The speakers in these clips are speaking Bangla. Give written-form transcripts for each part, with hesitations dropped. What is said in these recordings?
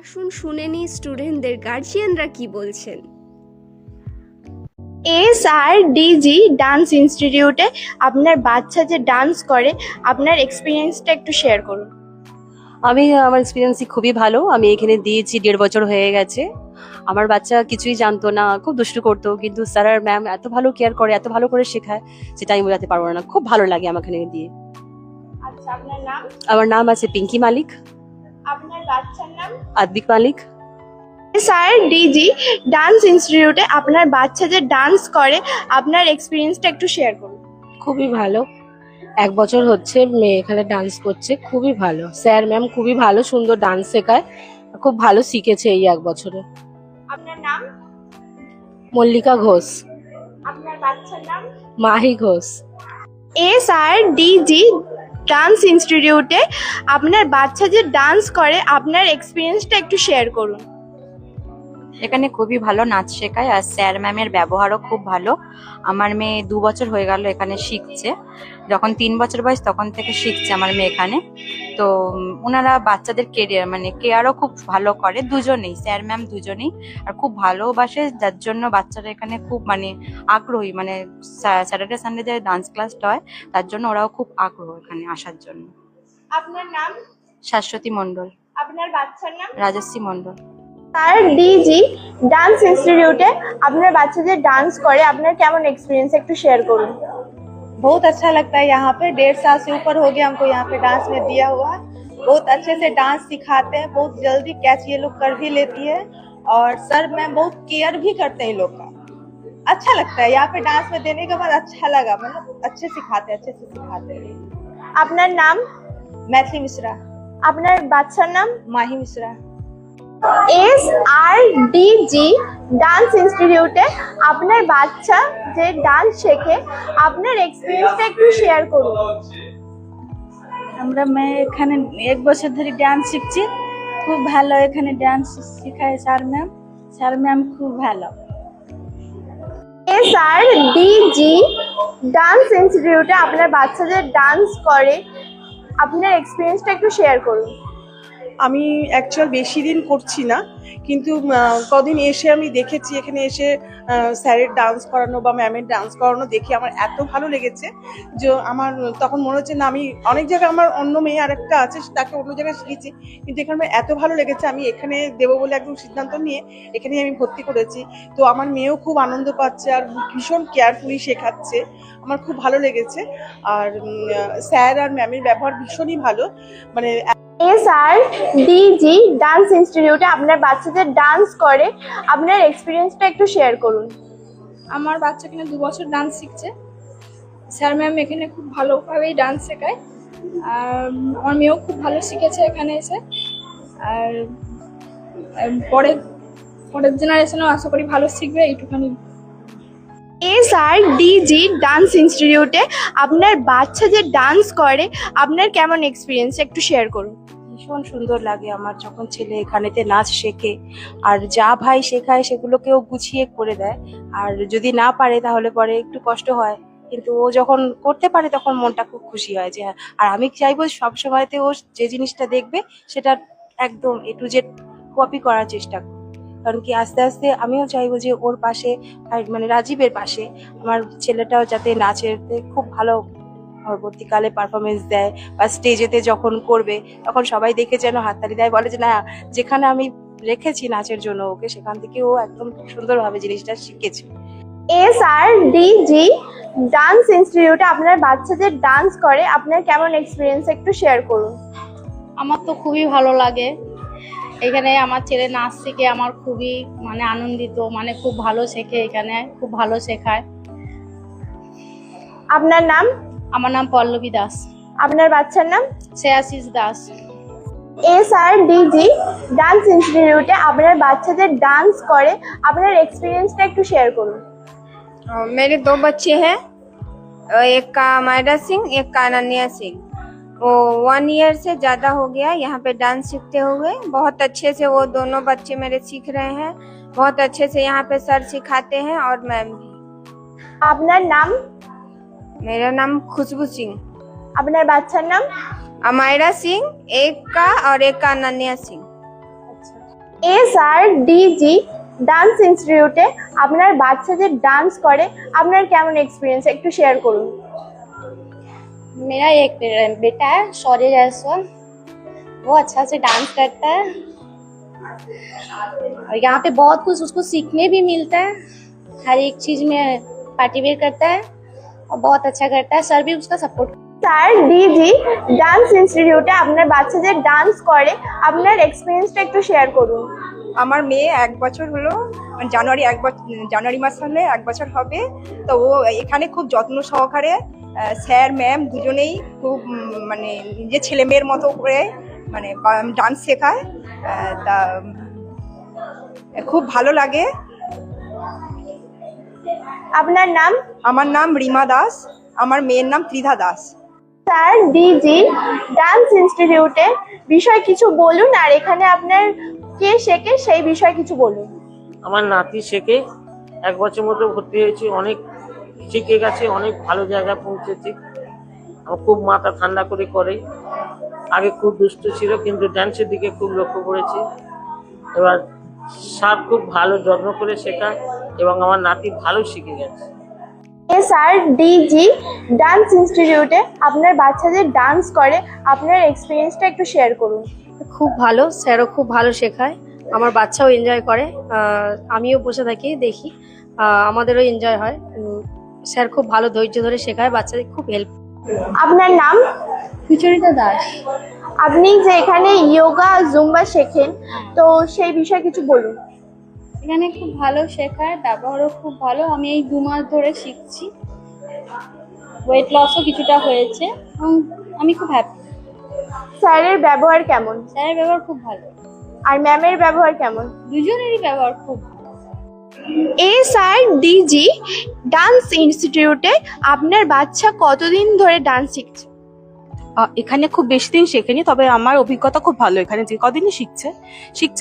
আসুন শুনে নিই স্টুডেন্টদের গার্জিয়ানরা কি বলছেন। SRDG ডান্স ইনস্টিটিউটে আপনার বাচ্চা যে ডান্স করে আপনার এক্সপিরিয়েন্সটা একটু শেয়ার করুন। আমার এক্সপিরিয়েন্সই খুবই ভালো। আমি এখানে দিয়েছি 1.5 বছর হয়ে গেছে। আমার বাচ্চা কিছুই জানতো না, খুব দুষ্টু করতো, কিন্তু স্যার আর ম্যাম এত ভালো কেয়ার করে, এত ভালো করে শেখায়, সেটা আমি বোঝাতে পারবো না। খুব ভালো লাগে আমার এখানে দিয়ে। আচ্ছা, আপনার নাম? আমার নাম আছে পিঙ্কি মালিক। আপনার বাচ্চার নাম? আদ্বিক মালিক। SRDG ডান্স ইনস্টিটিউটে আপনার বাচ্চা যে ডান্স করে আপনার এক্সপিরিয়েন্সটা একটু শেয়ার করুন। খুবই ভালো। 1 বছর হচ্ছে মেয়ে এখানে ডান্স করছে, খুবই ভালো। স্যার ম্যাম খুবই ভালো, সুন্দর ডান্স শেখায়, খুব ভালো শিখেছে এই 1 বছরে। আপনার নাম? মল্লিকা ঘোষ। আপনার বাচ্চার নাম? মাহি ঘোষ। SRDG ডান্স ইনস্টিটিউটে আপনার বাচ্চা যে ডান্স করে আপনার এক্সপিরিয়েন্সটা একটু শেয়ার করুন। এখানে খুবই ভালো নাচ শেখায় আর স্যার ম্যামের ব্যবহারও খুব ভালো। আমার মেয়ে 2 বছর হয়ে গেল এখানে শিখছে। যখন 3 বছর বয়স তখন থেকে শিখছে আমার মেয়ে এখানে। তো ওনারা বাচ্চাদের কেয়ারও খুব ভালো করে, দুজনেই, স্যার ম্যাম দুজনেই। আর খুব ভালোবাসে, যার জন্য বাচ্চারা এখানে খুব আগ্রহী। স্যাটারডে সানডে যে ডান্স ক্লাসটা হয় তার জন্য ওরাও খুব আগ্রহ এখানে আসার জন্য। আপনার নাম? শাশ্বতী মণ্ডল। আপনার বাচ্চার নাম? রাজশ্রী মণ্ডল। SRDG ডান্স ইনস্টিটিউটে আপনার বাচ্চা যে ডান্স করে আপনার কেমন এক্সপিরিয়েন্স একটু শেয়ার করুন। बहुत अच्छा लगता है यहाँ पे। 1.5 साल से ऊपर हो गया हमको यहाँ पे डांस में दिया हुआ है। बहुत अच्छे से डांस सिखाते हैं, बहुत जल्दी कैच ये लोग कर भी लेती है और सर मैम बहुत केयर भी करते हैं ये लोग का। अच्छा लगता है यहाँ पे डांस में देने के बाद, अच्छा लगा। मतलब अच्छे से सिखाते हैं। আপনার নাম? मैथिली मिश्रा। আপনার বাচ্চার নাম? माही मिश्रा। SRDG ডান্স ইনস্টিটিউটে আপনার বাচ্চা যে ডান্স শেখে আপনার এক্সপিরিয়েন্সটা একটু শেয়ার করুন। मैं এখানে 1 বছর ধরে ডান্স শিখছি। খুব ভালো এখানে ডান্স শেখায় স্যার ম্যাম খুব ভালো। SRDG ডান্স ইনস্টিটিউটে আপনার বাচ্চা যে ডান্স করে আপনার এক্সপিরিয়েন্সটা একটু শেয়ার করুন। আমি অ্যাকচুয়াল বেশি দিন করছি না, কিন্তু কদিন এসে আমি দেখেছি এখানে এসে স্যারের ডান্স করানো বা ম্যামের ডান্স করানো দেখে আমার এত ভালো লেগেছে যে আমার তখন মনে হচ্ছে না, আমি অনেক জায়গায় আমার অন্য মেয়ে আরেকটা আছে তাকে অন্য জায়গায় শিখেছি, কিন্তু এখানে আমার এত ভালো লেগেছে আমি এখানে দেবো বলে একদম সিদ্ধান্ত নিয়ে এখানে আমি ভর্তি করেছি। তো আমার মেয়েও খুব আনন্দ পাচ্ছে আর ভীষণ কেয়ারফুলি শেখাচ্ছে, আমার খুব ভালো লেগেছে। আর স্যার আর ম্যামের ব্যবহার ভীষণই ভালো। SRDG ডান্স ইনস্টিটিউটে আপনার বাচ্চা যে ডান্স করে আপনার এক্সপিরিয়েন্সটা একটু শেয়ার করুন। আমার বাচ্চা এখানে 2 বছর ডান্স শিখছে। স্যার ম্যাম এখানে খুব ভালোভাবেই ডান্স শেখায় আর আমার মেয়েও খুব ভালো শিখেছে এখানে এসে। আর পরের জেনারেশনও আশা করি ভালো শিখবে, এইটুখানি। SRDG ডান্স ইনস্টিটিউটে আপনার বাচ্চা যে ডান্স করে আপনার কেমন এক্সপিরিয়েন্স একটু শেয়ার করুন। ভীষণ সুন্দর লাগে আমার যখন ছেলে এখানেতে নাচ শেখে, আর যা ভাই শেখায় সেগুলোকেও গুছিয়ে করে দেয়। আর যদি না পারে তাহলে পরে একটু কষ্ট হয়, কিন্তু ও যখন করতে পারে তখন মনটা খুব খুশি হয় যে আর আমি চাইবো সবসময়তে ও যে জিনিসটা দেখবে সেটা একদম A to Z কপি করার চেষ্টা করবে। কারণ কি আস্তে আস্তে আমিও চাইবো যে ওর পাশে, রাজীবের পাশে আমার ছেলেটাও যাতে নাচেতে খুব ভালো পরবর্তীকালে পারফরমেন্স দেয় বা স্টেজেতে যখন করবে তখন সবাই দেখে যেন হাততালি দেয়, বলে যে না, যেখানে আমি রেখেছি নাচের জন্য ওকে সেখান থেকে ও একদম সুন্দরভাবে জিনিসটা শিখেছে। SRDG ডান্স ইনস্টিটিউটে আপনার বাচ্চা যে ডান্স করে আপনার কেমন এক্সপিরিয়েন্স একটু শেয়ার করুন। আমার তো খুবই ভালো লাগে এখানে আমার ছেলে নাচ শিখে, আমার খুবই আনন্দিত। খুব ভালো শেখে এখানে, খুব ভালো শেখায়। আপনার নাম? আমার নাম পল্লবী দাস। আপনার বাচ্চার নাম? শ্রেয়াশিস দাস। SRDG ডান্স ইনস্টিটিউটে আপনার বাচ্চা যে ডান্স করে আপনার এক্সপিরিয়েন্সটা একটু শেয়ার করুন। मेरे 2 बच्चे हैं, एक का मायरा सिंह, एक का अनन्या सिंह। वो 1 ईयर से ज़्यादा हो गया यहाँ पे डांस सीखते हुए। बहुत अच्छे से वो दोनों बच्चे मेरे सीख रहे हैं, बहुत अच्छे से यहाँ पे सर सिखाते हैं और मैम भी। আপনার নাম? मेरा नाम खुशबू सिंह। আপনার বাচ্চার নাম? अमायरा सिंह एक का और एक का अनन्या सिंह। SRDG ডান্স ইনস্টিটিউটে আপনার বাচ্চা যে ডান্স করে আপনার কেমন এক্সপিরিয়েন্স একটু শেয়ার করুন। मेरा एक बेटा है शौर्य जायसवाल, वो अच्छा से डांस करता है और यहाँ पे बहुत कुछ उसको सीखने भी मिलता है। हर एक चीज में पार्टिसिपेट करता है और बहुत अच्छा करता है। सर भी उसका सपोर्ट। SRDG ডান্স ইনস্টিটিউটে আপনার বাচ্চা যে ডান্স করে আপনার এক্সপিরিয়েন্সটা একটু শেয়ার করুন। আমার মেয়ে 1 বছর হলো, জানুয়ারি মাস হলে 1 বছর হবে। তো ও এখানে খুব যত্ন সহকারে স্যার ম্যাম দুজনেই খুব মানে নিজের ছেলে মেয়ের মতো করে মানে ডান্স শেখায়। তা খুব ভালো লাগে। আপনার নাম? আমার নাম রিমা দাস, আমার মেয়ের নাম ত্রিধা দাস। SRDG ডান্স ইনস্টিটিউটে বিষয় কিছু বলুন আর এখানে আপনার কে শেখে সেই বিষয় কিছু বলুন। আমার নাতি শেখে, 1 বছর মতো ভর্তি হয়েছে, অনেক শিখে গেছে, অনেক ভালো জায়গায় পৌঁছেছে। আমার খুব মাথা ঠান্ডা করে আগে খুব দুষ্ট ছিল কিন্তু ডান্সের দিকে খুব লক্ষ্য করেছে। এবার স্যার খুব ভালো যত্ন করে শেখায় এবং আমার নাতি ভালো শিখে গেছে। SRDG ডান্স ইনস্টিটিউটে আপনার বাচ্চা যে ডান্স করে আপনার এক্সপিরিয়েন্সটা একটু শেয়ার করুন। খুব ভালো, স্যারও খুব ভালো শেখায়, আমার বাচ্চাও এনজয় করে, আমিও বসে থাকি দেখি, আমাদেরও এনজয় হয়। স্যার খুব ভালো ধৈর্য ধরে শেখায়, বাচ্চাদের খুব হেল্প। আপনার নাম? সুচরিতা দাস। আপনি যে এখানে যোগা জুম্বা শেখেন তো সেই বিষয়ে কিছু বলুন। এখানে খুব ভালো শেখায়, ব্যবহারও খুব ভালো। আমি এই 2 মাস ধরে শিখছি, ওয়েট লসও কিছুটা হয়েছে এবং আমি খুব হ্যাপি। স্যারের ব্যবহার কেমন? স্যারের ব্যবহার খুব ভালো, আর ম্যামের ব্যবহার কেমন? দুজনেরই ব্যবহার খুব ভালো। SRDG ডান্স ইনস্টিটিউটে আপনার বাচ্চা কতদিন ধরে ডান্স শিখছে? এখানে খুব বেশি দিন শেখেনি, তবে আমার অভিজ্ঞতা খুব ভালো। এখানে যে কদিনই শিখছে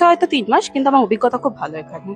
হয়তো 3 মাস, কিন্তু আমার অভিজ্ঞতা খুব ভালো এখানে।